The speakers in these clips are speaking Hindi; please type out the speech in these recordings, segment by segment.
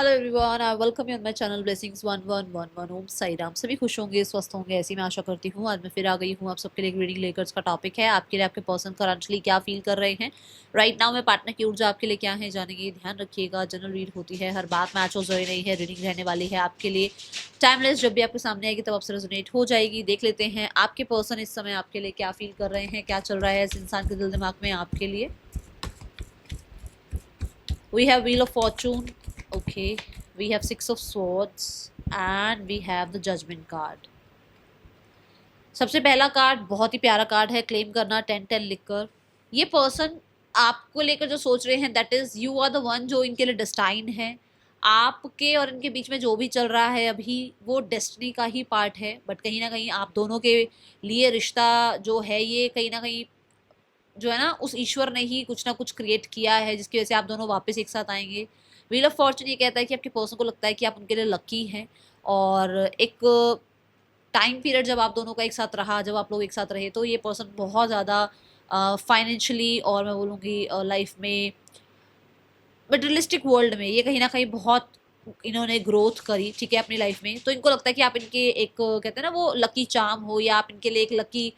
Hello everyone, I welcome you on my channel blessings 1111 ओम साई राम। सभी खुश होंगे, स्वस्थ होंगे, ऐसी मैं आशा करती हूँ। आज मैं फिर आ गई हूँ आप सबके लिए एक रीडिंग लेकर। इसका टॉपिक है आपके लिए आपके पर्सन करंटली क्या फील कर रहे हैं राइट नाउ में। पार्टनर की ऊर्जा आपके लिए क्या है जानेंगे। ध्यान रखिएगा, जनरल रीड होती है, हर बात मैच हो जाए नहीं है, रीडिंग रहने वाली है आपके लिए टाइमलेस। जब भी आपके सामने आएगी तब आपसे रेजोनेट हो जाएगी। देख लेते हैं आपके पर्सन इस समय आपके लिए क्या फील कर रहे हैं, क्या चल रहा है इस इंसान के दिल दिमाग में आपके लिए। We have Wheel of Fortune, okay. We have Six of Swords and we have the Judgment card. सबसे पहला कार्ड बहुत ही प्यारा कार्ड है, क्लेम करना 10-10 लिखकर। ये पर्सन आपको लेकर जो सोच रहे हैं that is you are the one जो इनके लिए डेस्टाइन है। आपके और इनके बीच में जो भी चल रहा है अभी वो डेस्टिनी का ही पार्ट है, बट कहीं ना कहीं आप दोनों के लिए रिश्ता जो है ये कहीं ना कहीं जो है ना उस ईश्वर ने ही कुछ ना कुछ क्रिएट किया है जिसकी वजह से आप दोनों वापस एक साथ आएंगे। व्हील ऑफ फॉर्चून ये कहता है कि आपके पर्सन को लगता है कि आप उनके लिए लकी हैं, और एक टाइम पीरियड जब आप दोनों का एक साथ रहा, जब आप लोग एक साथ रहे, तो ये पर्सन बहुत ज़्यादा फाइनेंशियली और मैं बोलूँगी लाइफ में मटेरियलिस्टिक वर्ल्ड में ये कहीं ना कहीं बहुत इन्होंने ग्रोथ करी, ठीक है, अपनी लाइफ में। तो इनको लगता है कि आप इनके एक कहते हैं ना वो लकी चार्म हो, या आप इनके लिए एक लकी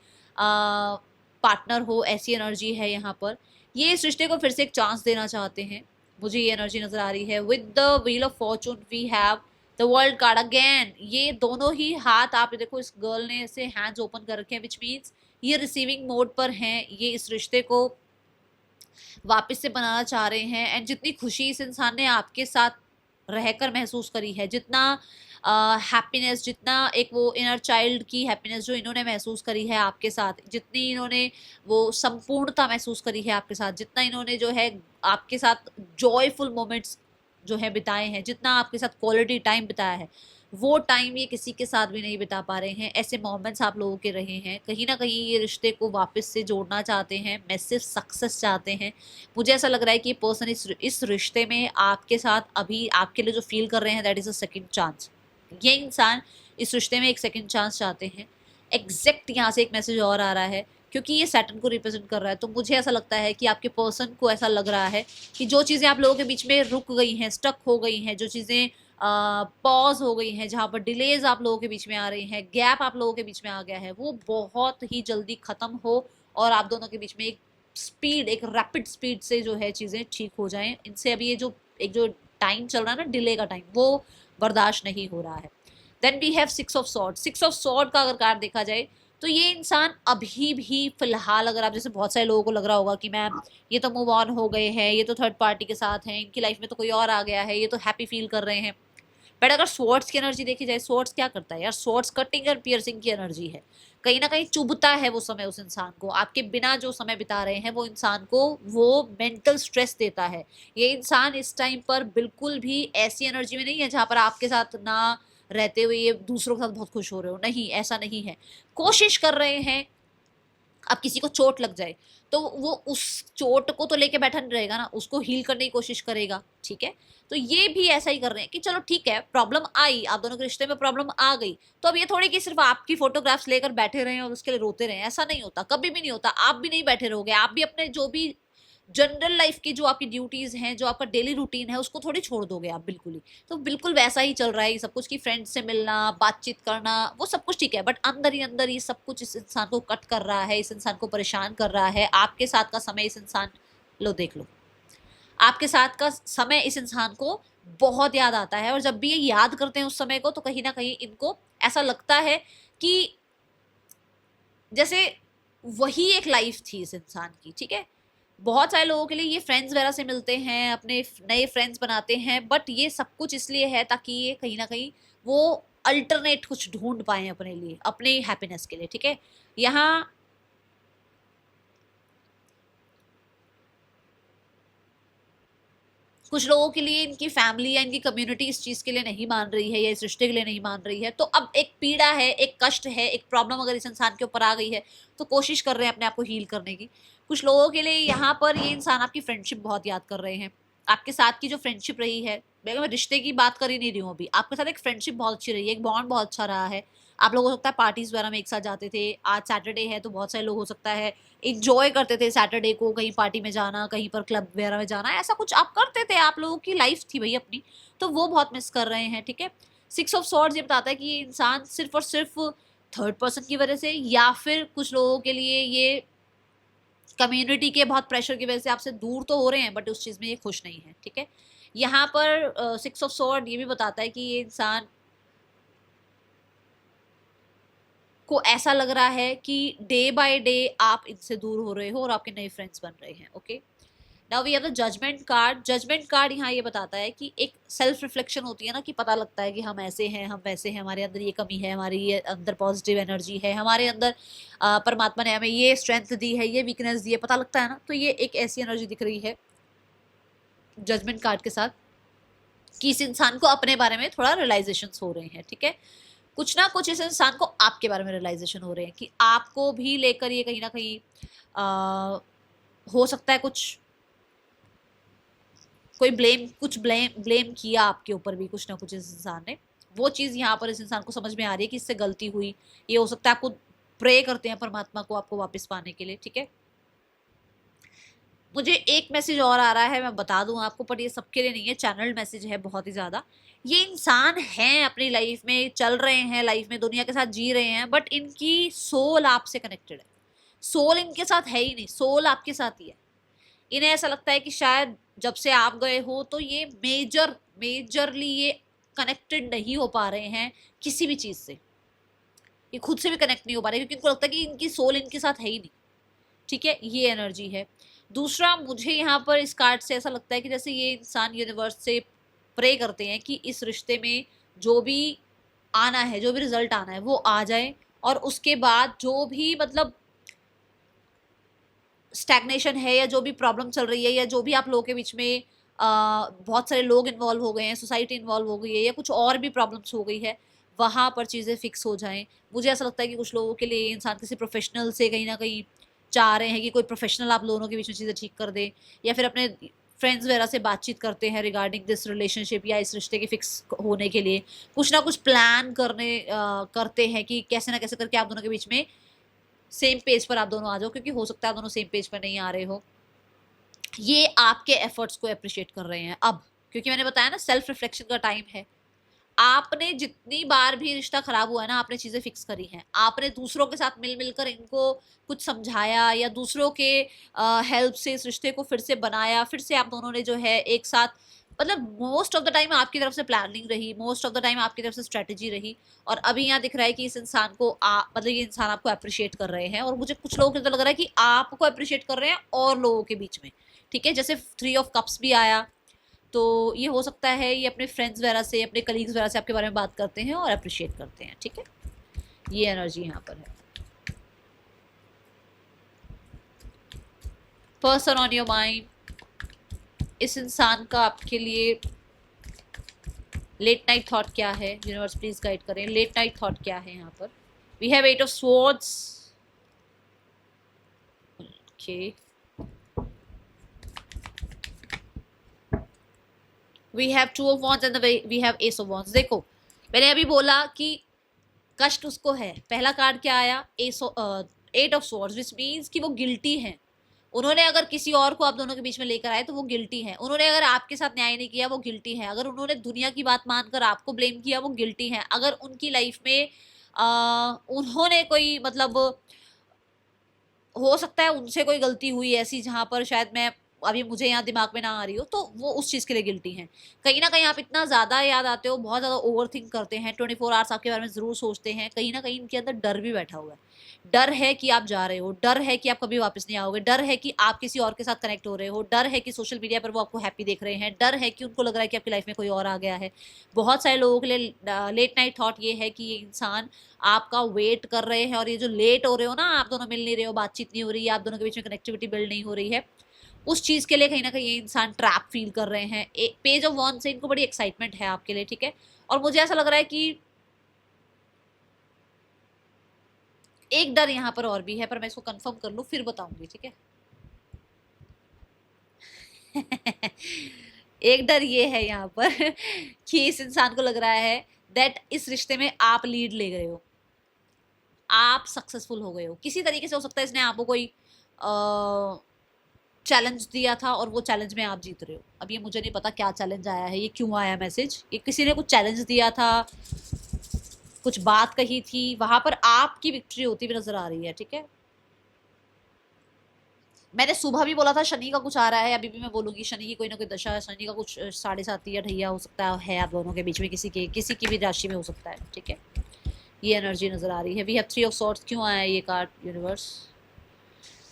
पार्टनर हो, ऐसी एनर्जी है यहाँ पर। ये इस रिश्ते को फिर से एक चांस देना चाहते हैं, मुझे ये एनर्जी नजर आ रही है। With the wheel of fortune we have the world card again. ये दोनों ही हाथ आप देखो, इस गर्ल ने ऐसे हैंड्स ओपन कर रखे हैं, विच मीन्स ये रिसीविंग मोड पर हैं। ये इस रिश्ते को वापस से बनाना चाह रहे हैं। एंड जितनी खुशी इस इंसान ने आपके साथ रहकर महसूस करी है, जितना हैप्पीनेस, जितना एक वो इनर चाइल्ड की हैप्पीनेस जो इन्होंने महसूस करी है आपके साथ, जितनी इन्होंने वो संपूर्णता महसूस करी है आपके साथ, जितना इन्होंने जो है आपके साथ जॉयफुल मोमेंट्स जो है बिताए हैं, जितना आपके साथ क्वालिटी टाइम बिताया है, वो टाइम ये किसी के साथ भी नहीं बिता पा रहे हैं। ऐसे मोमेंट्स आप लोगों के रहे हैं। कहीं ना कहीं ये रिश्ते को वापस से जोड़ना चाहते हैं, मैसिव सक्सेस चाहते हैं। मुझे ऐसा लग रहा है कि ये पर्सन इस रिश्ते में आपके साथ अभी आपके लिए जो फील कर रहे हैं that is a second chance. ये इंसान इस रिश्ते में एक सेकंड चांस चाहते हैं। एग्जैक्ट यहाँ से एक मैसेज और आ रहा है, क्योंकि ये सैटर्न को रिप्रेजेंट कर रहा है, तो मुझे ऐसा लगता है कि आपके पर्सन को ऐसा लग रहा है कि जो चीज़ें आप लोगों के बीच में रुक गई हैं, स्टक हो गई हैं, जो चीज़ें पॉज हो गई हैं, जहाँ पर डिलेज आप लोगों के बीच में आ रही हैं, गैप आप लोगों के बीच में आ गया है, वो बहुत ही जल्दी ख़त्म हो और आप दोनों के बीच में एक स्पीड, एक रैपिड स्पीड से जो है चीज़ें ठीक हो जाएं। इनसे अभी ये जो टाइम चल रहा है ना, डिले का टाइम, वो बर्दाश्त नहीं हो रहा है। Then we have six of sword. Six of sword का अगर कार्ड देखा जाए तो ये इंसान अभी भी फिलहाल, अगर आप जैसे बहुत सारे लोगों को लग रहा होगा कि मैम ये तो मूव ऑन हो गए हैं, ये तो थर्ड पार्टी के साथ हैं, इनकी लाइफ में तो कोई और आ गया है, ये तो हैप्पी फील कर रहे हैं। बट अगर स्वॉर्ड्स की एनर्जी देखी जाए, स्वॉर्ड्स क्या करता है यार, स्वॉर्ड्स कटिंग और पियर्सिंग की एनर्जी है। कहीं ना कहीं चुभता है वो समय उस इंसान को, आपके बिना जो समय बिता रहे हैं वो इंसान को वो मेंटल स्ट्रेस देता है। ये इंसान इस टाइम पर बिल्कुल भी ऐसी एनर्जी में नहीं है जहां पर आपके साथ ना रहते हुए ये दूसरों के साथ बहुत खुश हो रहे हो, नहीं, ऐसा नहीं है। कोशिश कर रहे हैं, अब किसी को चोट लग जाए तो वो उस चोट को तो लेके बैठा नहीं रहेगा ना, उसको हील करने की कोशिश करेगा, ठीक है। तो ये भी ऐसा ही कर रहे हैं कि चलो ठीक है, प्रॉब्लम आई, आप दोनों के रिश्ते में प्रॉब्लम आ गई, तो अब ये थोड़ी कि सिर्फ आपकी फोटोग्राफ्स लेकर बैठे रहे और उसके लिए रोते रहे, ऐसा नहीं होता, कभी भी नहीं होता। आप भी नहीं बैठे रहोगे, आप भी अपने जो भी जनरल लाइफ की जो आपकी ड्यूटीज हैं, जो आपका डेली रूटीन है, उसको थोड़ी छोड़ दोगे आप बिल्कुल ही। तो बिल्कुल वैसा ही चल रहा है सब कुछ, कि फ्रेंड से मिलना, बातचीत करना, वो सब कुछ ठीक है, बट अंदर ही सब कुछ इस इंसान को कट कर रहा है, इस इंसान को परेशान कर रहा है। आपके साथ का समय इस इंसान, लो देख लो, आपके साथ का समय इस इंसान को बहुत याद आता है, और जब भी ये याद करते हैं उस समय को तो कहीं ना कहीं इनको ऐसा लगता है कि जैसे वही एक लाइफ थी इस इंसान की, ठीक है। बहुत सारे लोगों के लिए ये फ्रेंड्स वगैरह से मिलते हैं, अपने नए फ्रेंड्स बनाते हैं, बट ये सब कुछ इसलिए है ताकि ये कहीं ना कहीं वो अल्टरनेट कुछ ढूंढ पाए अपने लिए, अपने हैप्पीनेस के लिए, ठीक है। यहाँ कुछ लोगों के लिए इनकी फैमिली या इनकी कम्युनिटी इस चीज के लिए नहीं मान रही है, या इस रिश्ते के लिए नहीं मान रही है, तो अब एक पीड़ा है, एक कष्ट है, एक प्रॉब्लम अगर इस इंसान के ऊपर आ गई है तो कोशिश कर रहे हैं अपने आप को हील करने की। कुछ लोगों के लिए यहाँ पर ये इंसान आपकी फ्रेंडशिप बहुत याद कर रहे हैं, आपके साथ की जो फ्रेंडशिप रही है, मैं रिश्ते की बात कर ही नहीं रही हूँ अभी, आपके साथ एक फ्रेंडशिप बहुत अच्छी रही है, एक बॉन्ड बहुत अच्छा रहा है, आप लोग हो सकता है पार्टीज वगैरह में एक साथ जाते थे, आज सैटरडे है तो बहुत सारे लोग हो सकता है इंजॉय करते थे सैटरडे को, कहीं पार्टी में जाना, कहीं पर क्लब वगैरह में जाना, ऐसा कुछ आप करते थे, आप लोगों की लाइफ थी भाई अपनी, तो वो बहुत मिस कर रहे हैं, ठीक है। 6 ऑफ सॉर्ड्स ये बताता है कि ये इंसान सिर्फ और सिर्फ थर्ड पर्सन की वजह से या फिर कुछ लोगों के लिए ये कम्युनिटी के बहुत प्रेशर की वजह से आपसे दूर तो हो रहे हैं, बट उस चीज़ में ये खुश नहीं है, ठीक है। यहाँ पर 6 ऑफ सॉर्ड ये भी बताता है कि ये इंसान को ऐसा लग रहा है कि डे बाय डे आप इनसे दूर हो रहे हो और आपके नए फ्रेंड्स बन रहे हैं, okay. Now we have the judgment card. Judgment card यहाँ ये बताता है कि एक सेल्फ रिफ्लेक्शन होती है ना, कि पता लगता है कि हम ऐसे हैं, हम वैसे हैं, हमारे अंदर ये कमी है, हमारे ये अंदर पॉजिटिव एनर्जी है, हमारे अंदर परमात्मा ने हमें ये स्ट्रेंथ दी है, ये वीकनेस दी है, पता लगता है ना। तो ये एक ऐसी एनर्जी दिख रही है जजमेंट कार्ड के साथ कि इस इंसान को अपने बारे में थोड़ा रियलाइजेशन हो रहे हैं, ठीक है। कुछ ना कुछ इस इंसान को आपके बारे में रियलाइजेशन हो रहे हैं कि आपको भी लेकर ये कहीं ना कहीं हो सकता है कुछ कोई कुछ ब्लेम किया आपके ऊपर भी कुछ ना कुछ इस इंसान ने। वो चीज़ यहाँ पर इस इंसान को समझ में आ रही है कि इससे गलती हुई। ये हो सकता है आपको प्रे करते हैं परमात्मा को आपको वापस पाने के लिए, ठीक है। मुझे एक मैसेज और आ रहा है, मैं बता दूं आपको, पर ये सबके लिए नहीं है, चैनल मैसेज है बहुत ही ज़्यादा। ये इंसान हैं अपनी लाइफ में, चल रहे हैं लाइफ में, दुनिया के साथ जी रहे हैं, बट इनकी सोल आपसे कनेक्टेड है। सोल इनके साथ है ही नहीं, सोल आपके साथ ही है। इन्हें ऐसा लगता है कि शायद जब से आप गए हो तो ये मेजरली ये कनेक्टेड नहीं हो पा रहे हैं किसी भी चीज़ से, ये खुद से भी कनेक्ट नहीं हो पा रहे क्योंकि इनको लगता है कि इनकी सोल इनके साथ है ही नहीं, ठीक है। ये एनर्जी है। दूसरा, मुझे यहाँ पर इस कार्ड से ऐसा लगता है कि जैसे ये इंसान यूनिवर्स से प्रे करते हैं कि इस रिश्ते में जो भी आना है, जो भी रिजल्ट आना है वो आ जाए, और उसके बाद जो भी मतलब स्टैग्नेशन है या जो भी प्रॉब्लम चल रही है या जो भी आप लोगों के बीच में बहुत सारे लोग इन्वॉल्व हो गए हैं, सोसाइटी इन्वॉल्व हो गई है या कुछ और भी प्रॉब्लम्स हो गई है, वहाँ पर चीज़ें फिक्स हो जाएं। मुझे ऐसा लगता है कि कुछ लोगों के लिए इंसान किसी प्रोफेशनल से कहीं ना कहीं चाह रहे हैं कि कोई प्रोफेशनल आप लोगों के बीच में चीज़ें ठीक कर दे, या फिर अपने फ्रेंड्स वगैरह से बातचीत करते हैं रिगार्डिंग दिस रिलेशनशिप या इस रिश्ते के फिक्स होने के लिए कुछ ना कुछ प्लान करते हैं कि कैसे ना कैसे करके आप दोनों के बीच में सेम पेज पर आप दोनों आ जाओ, क्योंकि हो सकता है आप दोनों सेम पेज पर नहीं आ रहे हो। ये आपके एफर्ट्स को अप्रिशिएट कर रहे हैं अब, क्योंकि मैंने बताया ना सेल्फ रिफ्लेक्शन का टाइम है। आपने जितनी बार भी रिश्ता खराब हुआ है ना, आपने चीजें फिक्स करी हैं, आपने दूसरों के साथ मिल मिलकर इनको कुछ समझाया या दूसरों के हेल्प से इस रिश्ते को फिर से बनाया, फिर से आप दोनों ने जो है एक साथ, मतलब मोस्ट ऑफ द टाइम आपकी तरफ से प्लानिंग रही, मोस्ट ऑफ द टाइम आपकी तरफ से स्ट्रेटेजी रही, और अभी यहाँ दिख रहा है कि इस इंसान को मतलब ये इंसान आपको अप्रिशिएट कर रहे हैं, और मुझे कुछ लोगों को तो लग रहा है कि आपको अप्रिशिएट कर रहे हैं और लोगों के बीच में, ठीक है। जैसे 3 ऑफ कप्स भी आया, तो ये हो सकता है ये अपने फ्रेंड्स वगैरह से, अपने कलीग्स वगैरह से आपके बारे में बात करते हैं और अप्रिशिएट करते हैं, ठीक है। ये एनर्जी यहाँ पर है। पर्सन ऑन योर माइंड, इस इंसान का आपके लिए लेट नाइट थॉट क्या है, यूनिवर्स प्लीज गाइड करें। लेट नाइट थॉट क्या है यहाँ पर। We have 8 of swords, okay. We have 2 of wands and we have ace of wands. देखो, मैंने अभी बोला कि कष्ट उसको है, पहला कार्ड क्या आया, 8 ऑफ स्वॉर्ड्स, विच मीन्स कि वो गिल्टी है। उन्होंने अगर किसी और को आप दोनों के बीच में लेकर आए तो वो गिल्टी है, उन्होंने अगर आपके साथ न्याय नहीं किया वो गिल्टी है, अगर उन्होंने दुनिया की बात मानकर आपको ब्लेम किया वो गिल्टी है, अगर उनकी लाइफ में उन्होंने कोई मतलब हो सकता है उनसे कोई गलती हुई ऐसी जहां पर शायद मैं अभी मुझे यहाँ दिमाग में ना आ रही हो, तो वो उस चीज़ के लिए गिल्टी हैं। कहीं ना कहीं आप इतना ज़्यादा याद आते हो, बहुत ज़्यादा ओवर थिंक करते हैं, 24 आवर्स आपके बारे में ज़रूर सोचते हैं, कहीं ना कहीं इनके अंदर डर भी बैठा हुआ है। डर है कि आप जा रहे हो, डर है कि आप कभी वापस नहीं आओगे, डर है कि आप किसी और के साथ कनेक्ट हो रहे हो, डर है कि सोशल मीडिया पर वो आपको हैप्पी देख रहे हैं, डर है कि उनको लग रहा है कि आपकी लाइफ में कोई और आ गया है। बहुत सारे लोगों के लिए लेट नाइट थॉट ये है कि ये इंसान आपका वेट कर रहे हैं, और ये जो लेट हो रहे हो ना, आप दोनों मिल नहीं रहे हो, बातचीत नहीं हो रही है, आप दोनों के बीच में कनेक्टिविटी बिल्ड नहीं हो रही है, उस चीज़ के लिए कहीं ना कहीं ये इंसान ट्रैप फील कर रहे हैं। एक पेज ऑफ वॉन्ड से इनको बड़ी एक्साइटमेंट है आपके लिए, ठीक है। और मुझे ऐसा लग रहा है कि एक डर यहाँ पर और भी है, पर मैं इसको कंफर्म कर लूँ फिर बताऊंगी, ठीक है। एक डर ये है यहाँ पर कि इस इंसान को लग रहा है दैट इस रिश्ते में आप लीड ले गए हो, आप सक्सेसफुल हो गए हो किसी तरीके से। हो सकता है इसने आपको कोई चैलेंज दिया था और वो चैलेंज में आप जीत रहे हो। अब ये मुझे नहीं पता क्या चैलेंज आया है, ये क्यों आया मैसेज, ये किसी ने कुछ चैलेंज दिया था, कुछ बात कही थी, वहां पर आपकी विक्ट्री होती हुई नजर आ रही है, ठीक है। मैंने सुबह भी बोला था शनि का कुछ आ रहा है, अभी भी मैं बोलूंगी शनि की कोई ना कोई दशा, शनि का कुछ 7.5 या ढैया हो सकता है आप दोनों के बीच में, किसी की भी राशि में हो सकता है, ठीक है। ये एनर्जी नजर आ रही है। वी हैव 3 ऑफ सॉर्ड्स, क्यों आया ये कार्ड यूनिवर्स?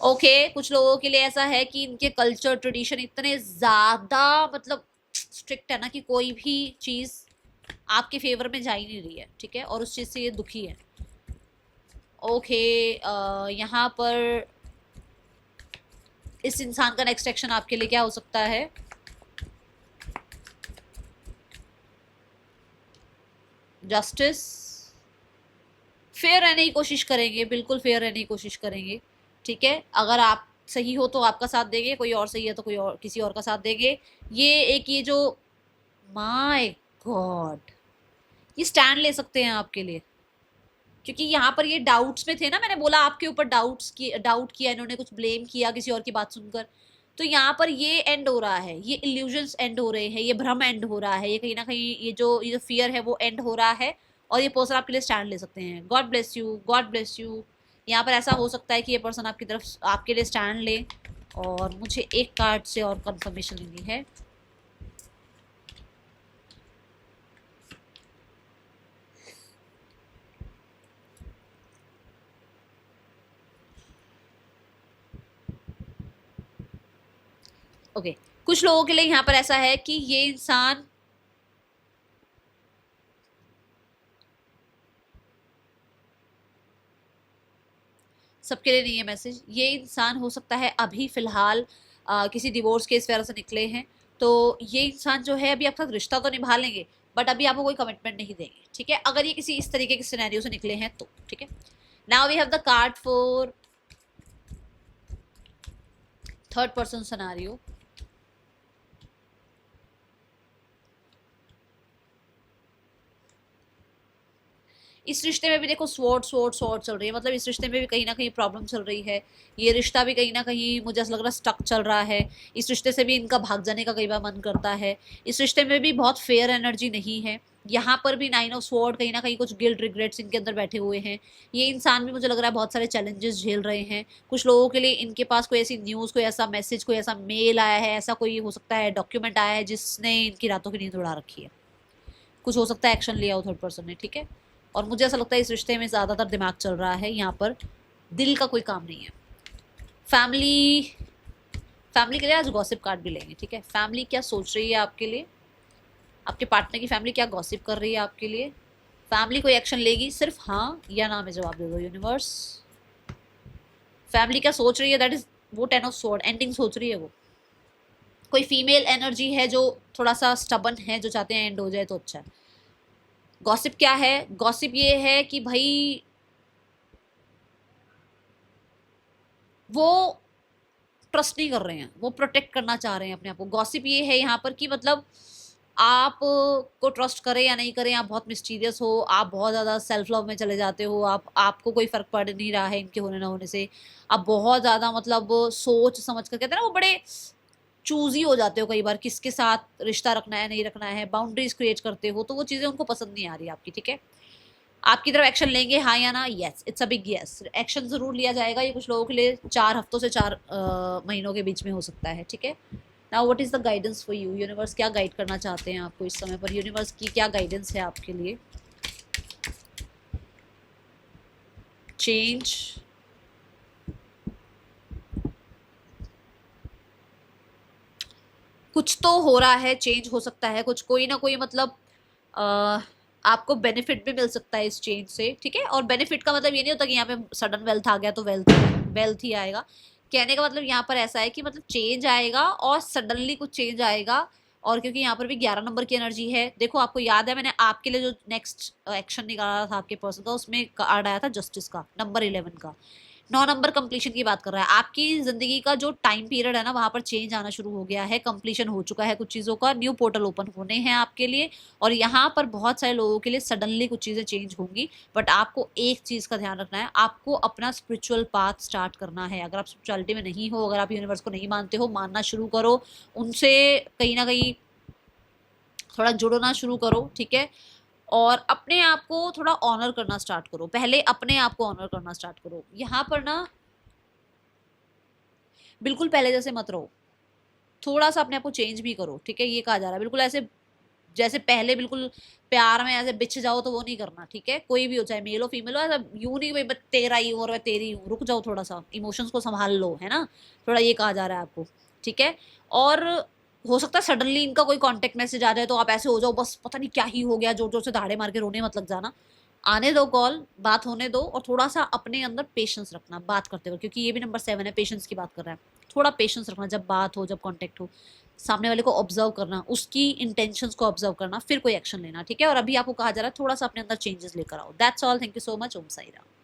ओके कुछ लोगों के लिए ऐसा है कि इनके कल्चर ट्रेडिशन इतने ज्यादा मतलब स्ट्रिक्ट है ना कि कोई भी चीज आपके फेवर में जा ही नहीं रही है, ठीक है, और उस चीज से ये दुखी है। ओके यहाँ पर इस इंसान का नेक्स्ट एक्शन आपके लिए क्या हो सकता है? जस्टिस। फेयर रहने की कोशिश करेंगे, बिल्कुल फेयर रहने की कोशिश करेंगे, ठीक है। अगर आप सही हो तो आपका साथ देंगे, कोई और सही है तो कोई और किसी और का साथ देंगे। ये जो माय गॉड, ये स्टैंड ले सकते हैं आपके लिए, क्योंकि यहाँ पर ये डाउट्स में थे ना, मैंने बोला आपके ऊपर डाउट किया इन्होंने, कुछ ब्लेम किया किसी और की बात सुनकर। तो यहाँ पर ये एंड हो रहा है, ये इल्यूजन्स एंड हो रहे हैं, ये भ्रम एंड हो रहा है, ये कहीं ना कहीं ये जो फियर है वो एंड हो रहा है, और ये पर्सन आपके लिए स्टैंड ले सकते हैं। God bless you, God bless you. यहाँ पर ऐसा हो सकता है कि ये पर्सन आपकी तरफ आपके लिए स्टैंड ले। और मुझे एक कार्ड से और कंफर्मेशन लेनी है। ओके कुछ लोगों के लिए यहाँ पर ऐसा है कि ये इंसान सबके लिए नहीं है मैसेज। ये इंसान हो सकता है अभी फिलहाल किसी डिवोर्स केस वगैरह से निकले हैं, तो ये इंसान जो है अभी आपका रिश्ता तो निभा लेंगे बट अभी आपको कोई कमिटमेंट नहीं देंगे, ठीक है, अगर ये किसी इस तरीके के सिनेरियो से निकले हैं तो, ठीक है। Now we have the card for third person scenario. इस रिश्ते में भी देखो स्वॉर्ड स्वॉर्ड स्वॉर्ड चल रही है, मतलब इस रिश्ते में भी कहीं ना कहीं प्रॉब्लम चल रही है। ये रिश्ता भी कहीं ना कहीं मुझे ऐसा लग रहा है स्टक चल रहा है। इस रिश्ते से भी इनका भाग जाने का कई बार मन करता है। इस रिश्ते में भी बहुत फेयर एनर्जी नहीं है। यहाँ पर भी 9 ऑफ स्वॉर्ड, कहीं ना कहीं कुछ गिल्ट रिग्रेट्स इनके अंदर बैठे हुए हैं। ये इंसान भी मुझे लग रहा है बहुत सारे चैलेंजेस झेल रहे हैं। कुछ लोगों के लिए इनके पास कोई ऐसी न्यूज़, कोई ऐसा मैसेज, कोई ऐसा मेल आया है, ऐसा कोई हो सकता है डॉक्यूमेंट आया है जिसने इनकी रातों की नींद उड़ा रखी है। कुछ हो सकता है एक्शन लिया हो थर्ड पर्सन ने, ठीक है। और मुझे ऐसा लगता है इस रिश्ते में ज़्यादातर दिमाग चल रहा है, यहाँ पर दिल का कोई काम नहीं है। फैमिली के लिए आज गॉसिप कार्ड भी लेंगे, ठीक है। फैमिली क्या सोच रही है आपके लिए, आपके पार्टनर की फैमिली क्या गॉसिप कर रही है आपके लिए? फैमिली कोई एक्शन लेगी? सिर्फ हाँ या ना में जवाब दे दो यूनिवर्स। फैमिली क्या सोच रही है? दैट इज वो 10 ऑफ स्वॉर्ड, एंडिंग सोच रही है वो। कोई फीमेल एनर्जी है जो थोड़ा सा स्टबन है, जो चाहते हैं एंड हो जाए तो अच्छा है। गॉसिप क्या है? गॉसिप ये है कि भाई वो ट्रस्ट नहीं कर रहे हैं, वो प्रोटेक्ट करना चाह रहे हैं अपने आप को। गॉसिप ये है यहाँ पर कि मतलब आप को ट्रस्ट करें या नहीं करें, आप बहुत मिस्टीरियस हो, आप बहुत ज़्यादा सेल्फ लव में चले जाते हो, आपको कोई फर्क पड़ नहीं रहा है इनके होने ना होने से। आप बहुत ज़्यादा मतलब सोच समझ कर, कहते हैं ना, वो बड़े चूजी हो जाते हो कई बार, किसके साथ रिश्ता रखना है नहीं रखना है, बाउंड्रीज क्रिएट करते हो, तो वो चीज़ें उनको पसंद नहीं आ रही आपकी, ठीक है। आपकी तरफ एक्शन लेंगे हाँ या ना? Yes, it's a big yes, action जरूर लिया जाएगा। ये कुछ लोगों के लिए 4 हफ्तों से 4 महीनों के बीच में हो सकता है, ठीक है। Now what is the guidance for you? Universe क्या गाइड करना चाहते हैं आपको इस समय पर? यूनिवर्स की क्या गाइडेंस है आपके लिए? चेंज, कुछ तो हो रहा है, चेंज हो सकता है कुछ, कोई ना कोई मतलब आपको बेनिफिट भी मिल सकता है इस चेंज से, ठीक है। और बेनिफिट का मतलब ये नहीं होता कि यहाँ पे सडन वेल्थ आ गया तो वेल्थ ही आएगा। कहने का मतलब यहाँ पर ऐसा है कि मतलब चेंज आएगा और सडनली कुछ चेंज आएगा। और क्योंकि यहाँ पर भी 11 नंबर की एनर्जी है, देखो आपको याद है मैंने आपके लिए जो नेक्स्ट एक्शन निकाला था आपके पर्सन का, उसमें कार्ड आया था जस्टिस का, नंबर 11 का। 9 नंबर कंप्लीशन की बात कर रहा है। आपकी जिंदगी का जो टाइम पीरियड है ना, वहां पर चेंज आना शुरू हो गया है, कंप्लीशन हो चुका है कुछ चीजों का, न्यू पोर्टल ओपन होने हैं आपके लिए। और यहाँ पर बहुत सारे लोगों के लिए सडनली कुछ चीजें चेंज होंगी। बट आपको एक चीज का ध्यान रखना है, आपको अपना स्पिरिचुअल पाथ स्टार्ट करना है। अगर आप स्पिरिचुअलिटी में नहीं हो, अगर आप यूनिवर्स को नहीं मानते हो, मानना शुरू करो, उनसे कहीं ना कहीं थोड़ा जुड़ना शुरू करो, ठीक है। और अपने आप को थोड़ा ऑनर करना स्टार्ट करो, पहले अपने आप को ऑनर करना स्टार्ट करो। यहाँ पर ना बिल्कुल पहले जैसे मत रहो, थोड़ा सा अपने आप को चेंज भी करो, ठीक है। ये कहा जा रहा है बिल्कुल ऐसे जैसे पहले बिल्कुल प्यार में ऐसे बिछ जाओ, तो वो नहीं करना, ठीक है। कोई भी हो, चाहे मेल हो फीमेल हो, ऐसा यूं नहीं भाई मैं तेरा ही हूं और मैं तेरी हूँ। रुक जाओ, थोड़ा सा इमोशंस को संभाल लो, है ना, थोड़ा ये कहा जा रहा है आपको, ठीक है। और हो सकता है सडनली इनका कोई कांटेक्ट मैसेज आ जाए तो आप ऐसे हो जाओ, बस पता नहीं क्या ही हो गया, जोर जोर से दहाड़े मार के रोने मत लग जाना। आने दो कॉल, बात होने दो, और थोड़ा सा अपने अंदर पेशेंस रखना बात करते हुए, क्योंकि ये भी नंबर 7 है, पेशेंस की बात कर रहा है। थोड़ा पेशेंस रखना, जब बात हो, जब कांटेक्ट हो, सामने वाले को ऑब्जर्व करना, उसकी इंटेंशंस को ऑब्जर्व करना, फिर कोई एक्शन लेना, ठीक है। और अभी आपको कहा जा रहा है थोड़ा सा अपने अंदर चेंजेस लेकर आओ। That's all, thank you so much, Om Sai Ram.